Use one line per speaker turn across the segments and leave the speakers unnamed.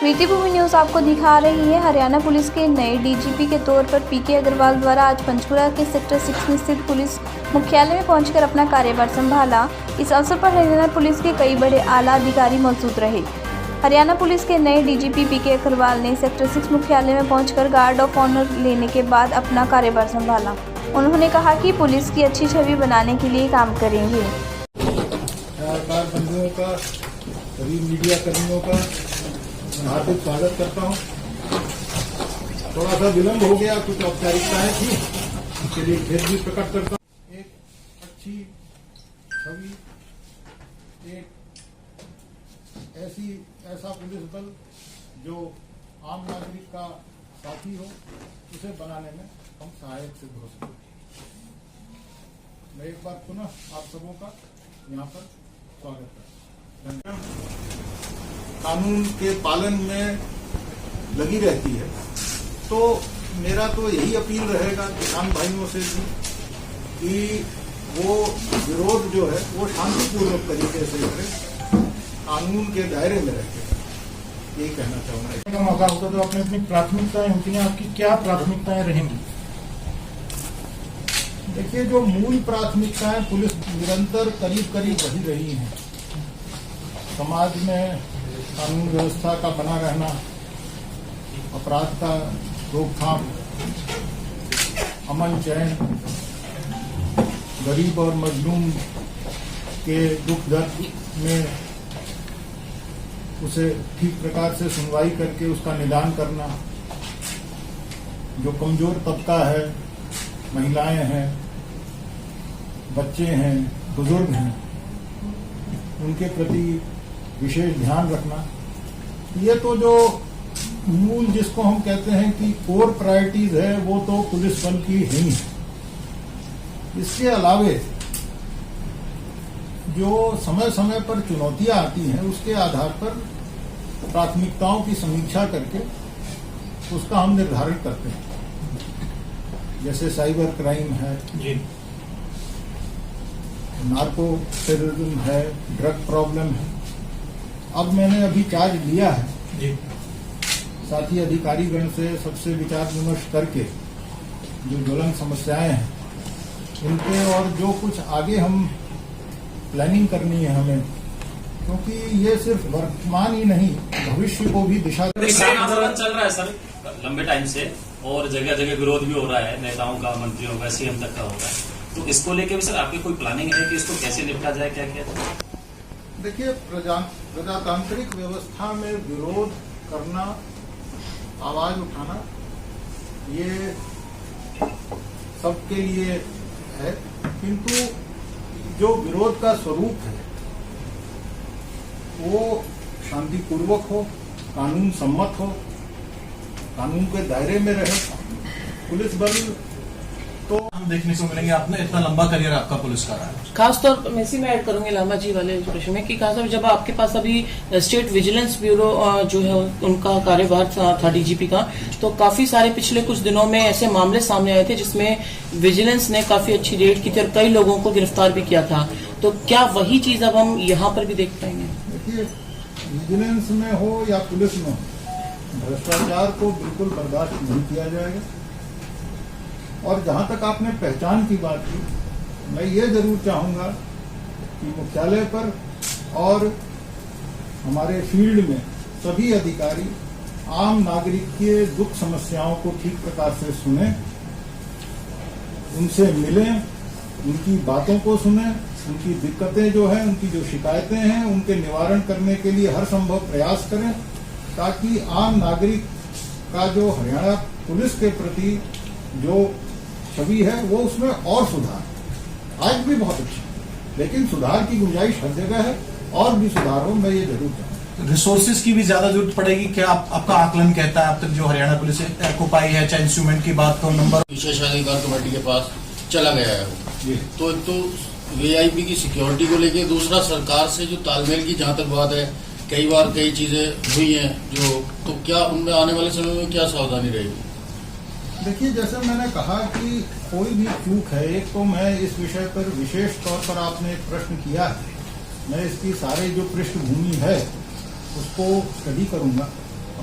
रीतिभूमि news आपको दिखा रही है हरियाणा पुलिस के नए डीजीपी के तौर पर पीके अग्रवाल द्वारा आज पंचकुला के सेक्टर 6 में स्थित पुलिस मुख्यालय में पहुंचकर अपना कार्यभार संभाला। इस अवसर पर हरियाणा पुलिस के कई बड़े आला अधिकारी मौजूद रहे। हरियाणा पुलिस के नए डीजीपी पीके अग्रवाल ने सेक्टर 6 मुख्यालय में पहुंचकर गार्ड ऑफ ऑनर लेने के बाद अपना कार्यभार संभाला। उन्होंने कहा कि पुलिस की अच्छी छवि बनाने के लिए काम करेंगे।
बंधुओं का, सभी मीडिया कर्मियों का हार्दिक स्वागत करता हूं। थोड़ा सा विलंब हो गया, कुछ औपचारिकताएं थी, इसके लिए खेद भी प्रकट करता हूं। एक अच्छी छवि, एक ऐसा पुलिस बल जो आम नागरिक का साथी हो, उसे बनाने में हम सहायक सिद्ध हो सकें। मैं एक बार पुनः आप सबों का यहाँ पर स्वागत करता हूं। कानून के पालन में लगी रहती है, तो मेरा तो यही अपील रहेगा किसान भाइयों से भी कि वो विरोध जो है वो शांतिपूर्वक तरीके से करें, कानून के दायरे में रहकर। यही कहना चाहूंगा। मौका होता तो अपनी अपनी प्राथमिकताएं होती हैं, आपकी क्या प्राथमिकताएं रहेंगी? देखिए, जो मूल प्राथमिकताएं पुलिस निरंतर करीब करीब वही रही हैं। समाज में कानून व्यवस्था का बना रहना, अपराध का रोकथाम, अमन चैन, गरीब और मजलूम के दुख दर्द में उसे ठीक प्रकार से सुनवाई करके उसका निदान करना, जो कमजोर तबका है, महिलाएं हैं, बच्चे हैं, बुजुर्ग हैं, उनके प्रति विशेष ध्यान रखना। ये तो जो मूल जिसको हम कहते हैं कि कोर प्रायोरिटीज है, वो तो पुलिस बल की ही है। इसके अलावे जो समय समय पर चुनौतियां आती हैं, उसके आधार पर प्राथमिकताओं की समीक्षा करके उसका हम निर्धारण करते हैं। जैसे साइबर क्राइम है जी, नार्को टेररिज्म है, ड्रग प्रॉब्लम है। अब मैंने अभी चार्ज लिया है जी, साथी अधिकारीगण से सबसे विचार विमर्श करके जो ज्वलंत समस्याएं हैं उनके, और जो कुछ आगे हम प्लानिंग करनी है हमें, क्योंकि ये सिर्फ वर्तमान ही नहीं, भविष्य को भी दिशा
आंदोलन चल रहा है सर लंबे टाइम से, और जगह जगह विरोध भी हो रहा है, नेताओं का, मंत्रियों का, सीएम तक का हो रहा है। तो इसको लेके भी सर आपकी कोई प्लानिंग है कि इसको कैसे निपटा जाए, क्या किया जाए?
देखिए, प्रजातांत्रिक व्यवस्था में विरोध करना, आवाज उठाना, ये सबके लिए है, किंतु जो विरोध का स्वरूप है वो शांतिपूर्वक हो, कानून सम्मत हो, कानून के दायरे में रहे। पुलिस बल तो
हम देखने को मिलेंगे। आपने इतना लंबा करियर आपका पुलिस का रहा है,
खासतौर पर मैं इसी में ऐड करूंगी लामा जी वाले प्रश्न में कि खासतौर जब आपके पास अभी स्टेट विजिलेंस ब्यूरो जो है उनका कार्यभार था डीजीपी का, तो काफी सारे पिछले कुछ दिनों में ऐसे मामले सामने आए थे जिसमें विजिलेंस ने काफी अच्छी रेड की थी और कई लोगों को गिरफ्तार भी किया था। तो क्या वही चीज अब हम यहाँ पर भी देख पाएंगे?
देखिए, विजिलेंस में हो या पुलिस में हो, भ्रष्टाचार को बिल्कुल बर्दाश्त नहीं किया जाएगा। और जहां तक आपने पहचान की बात की, मैं ये जरूर चाहूंगा कि मुख्यालय पर और हमारे फील्ड में सभी अधिकारी आम नागरिक के दुख समस्याओं को ठीक प्रकार से सुने, उनसे मिलें, उनकी बातों को सुने, उनकी दिक्कतें जो है, उनकी जो शिकायतें हैं, उनके निवारण करने के लिए हर संभव प्रयास करें, ताकि आम नागरिक का जो हरियाणा पुलिस के प्रति जो छवि है वो उसमें और सुधार। आज भी बहुत अच्छा, लेकिन सुधार की गुंजाइश हर जगह है, और भी सुधार हो, मैं ये जरूर चाहूंगा।
रिसोर्सेज की भी ज्यादा जरूरत पड़ेगी क्या? आपका आकलन कहता है अब तक जो हरियाणा पुलिस को पाई है, चाहे इंस्ट्रूमेंट की बात करो, नंबर
विशेषाधिकार कमेटी के पास चला गया है वो, तो वीआईपी की सिक्योरिटी को लेके, दूसरा सरकार से जो तालमेल की जहां तक बात है, कई बार कई चीजें हुई हैं जो, तो क्या उनमें आने वाले समय में क्या सावधानी रहेगी?
देखिए, जैसे मैंने कहा कि कोई भी चूक है, एक तो मैं इस विषय पर विशेष तौर पर आपने एक प्रश्न किया है, मैं इसकी सारे जो पृष्ठभूमि है उसको स्टडी करूंगा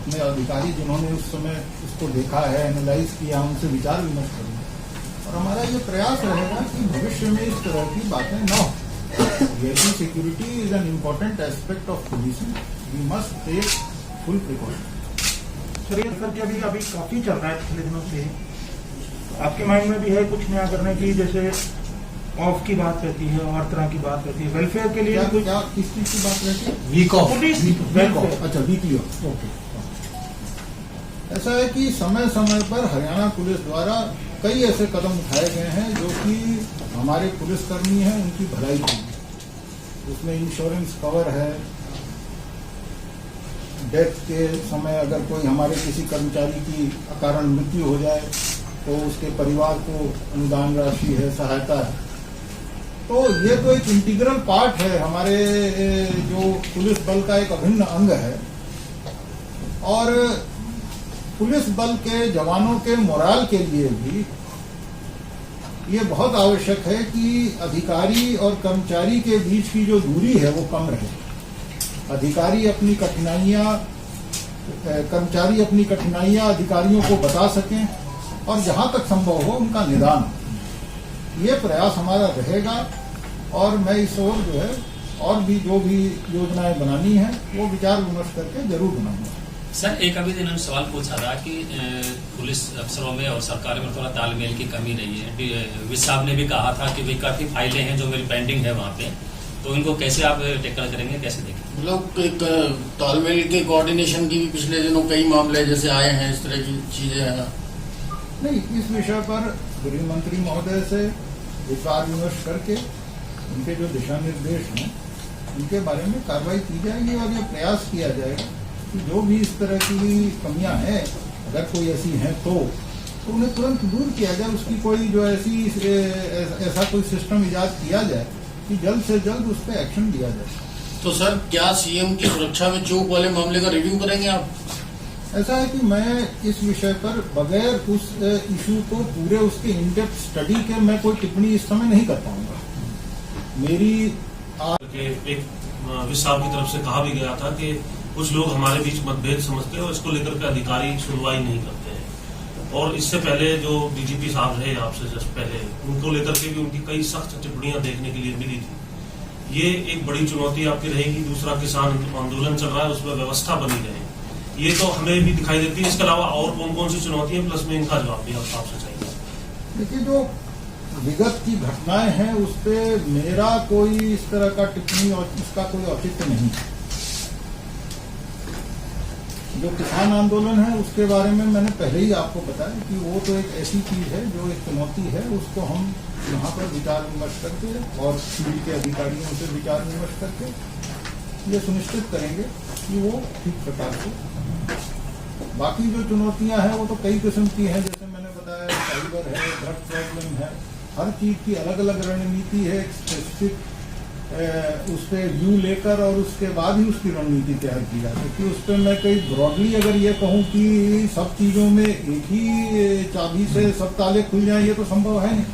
अपने अधिकारी जिन्होंने उस समय इसको देखा है, एनालाइज किया, उनसे विचार विमर्श करूंगा। और हमारा ये प्रयास रहेगा कि भविष्य में इस तरह की बातें न हो। VIP security is an important aspect of policing, we must take full precaution.
Sir ये सर अभी काफी चल रहा है पिछले दिनों से, आपके माइंड में भी है कुछ नया करने की, जैसे ऑफ की बात रहती है और तरह की बात रहती है, वेलफेयर के लिए कुछ
क्या किस चीज की बात रहती है?
Week of
welfare.
अच्छा, वीकली ऑफ, ओके। ऐसा है कि समय समय पर हरियाणा पुलिस द्वारा कई ऐसे कदम उठाए गए हैं जो कि हमारे पुलिसकर्मी हैं उनकी भलाई के लिए। उसमें इंश्योरेंस कवर है, डेथ के समय अगर कोई हमारे किसी कर्मचारी की अकारण मृत्यु हो जाए तो उसके परिवार को अनुदान राशि है, सहायता है। तो ये तो एक इंटीग्रल पार्ट है, हमारे जो पुलिस बल का एक अभिन्न अंग है। और पुलिस बल के जवानों के मोराल के लिए भी ये बहुत आवश्यक है कि अधिकारी और कर्मचारी के बीच की जो दूरी है वो कम रहे। अधिकारी अपनी कठिनाइयां, कर्मचारी अपनी कठिनाइयां अधिकारियों को बता सकें और जहां तक संभव हो उनका निदान हो। ये प्रयास हमारा रहेगा और मैं इस ओर जो है और भी जो भी योजनाएं बनानी है वो विचार विमर्श करके जरूर बनाऊंगा।
सर एक अभी दिन सवाल पूछा था कि पुलिस अफसरों में और सरकार में थोड़ा तालमेल की कमी रही है। विज साहब ने भी कहा था कि भाई काफी फाइलें हैं जो मेरी पेंडिंग है वहाँ पे, तो इनको कैसे आप टेकल करेंगे, कैसे देखेंगे?
मतलब एक तालमेल के कोऑर्डिनेशन की भी पिछले दिनों कई मामले जैसे आए हैं, इस तरह की चीजें हैं।
नहीं, इस विषय पर गृह मंत्री महोदय से विचार विमर्श करके उनके जो दिशा निर्देश हैं उनके बारे में कार्रवाई की जाएगी और ये प्रयास किया जाएगा कि जो भी इस तरह की कमियां हैं, अगर कोई ऐसी हैं तो उन्हें तुरंत दूर किया जाए। उसकी कोई जो ऐसा कोई सिस्टम इजाद किया जाए कि जल्द से जल्द उस पर एक्शन लिया जाए।
तो सर क्या सीएम की सुरक्षा में चूक वाले मामले का रिव्यू करेंगे आप?
ऐसा है कि मैं इस विषय पर बगैर उस इशू को पूरे उसके इन डेप्थ स्टडी के मैं कोई टिप्पणी इस समय नहीं कर पाऊंगा। मेरी
एक विसाब की तरफ से कहा भी गया था कि कुछ लोग हमारे बीच मतभेद समझते हैं और इसको लेकर के अधिकारी सुनवाई नहीं करते हैं। और इससे पहले जो डीजीपी साहब रहे आपसे जस्ट पहले, उनको लेकर के भी उनकी कई सख्त टिप्पणियां देखने के लिए मिली थी। ये एक बड़ी चुनौती आपकी रहेगी। दूसरा, किसान आंदोलन चल रहा है, उसमें व्यवस्था बनी रहे, ये तो हमें भी दिखाई देती है। इसके अलावा और कौन कौन सी चुनौतियां, प्लस में इनका जवाब भी आपसे चाहिए।
देखिए, जो विगत की घटनाएं हैं उस पर मेरा कोई इस तरह का टिप्पणी और इसका कोई औचित्य नहीं है। जो किसान आंदोलन है उसके बारे में मैंने पहले ही आपको बताया कि वो तो एक ऐसी चीज है जो एक चुनौती है, उसको हम यहाँ पर विचार विमर्श करके और फील्ड के अधिकारियों से विचार विमर्श करके ये सुनिश्चित करेंगे कि वो ठीक प्रकार से। बाकी जो चुनौतियां हैं वो तो कई किस्म की हैं, जैसे मैंने बताया साइबर है, ड्रग प्रॉब्लम है, हर चीज की अलग अलग रणनीति है। स्पेसिफिक उस पर व्यू लेकर और उसके बाद ही उसकी रणनीति तैयार की जाती है। कि उस पर मैं कई ब्रॉडली अगर ये कहूँ कि सब चीजों में एक ही चाबी से सब ताले खुल जाएं, ये तो संभव है नहीं।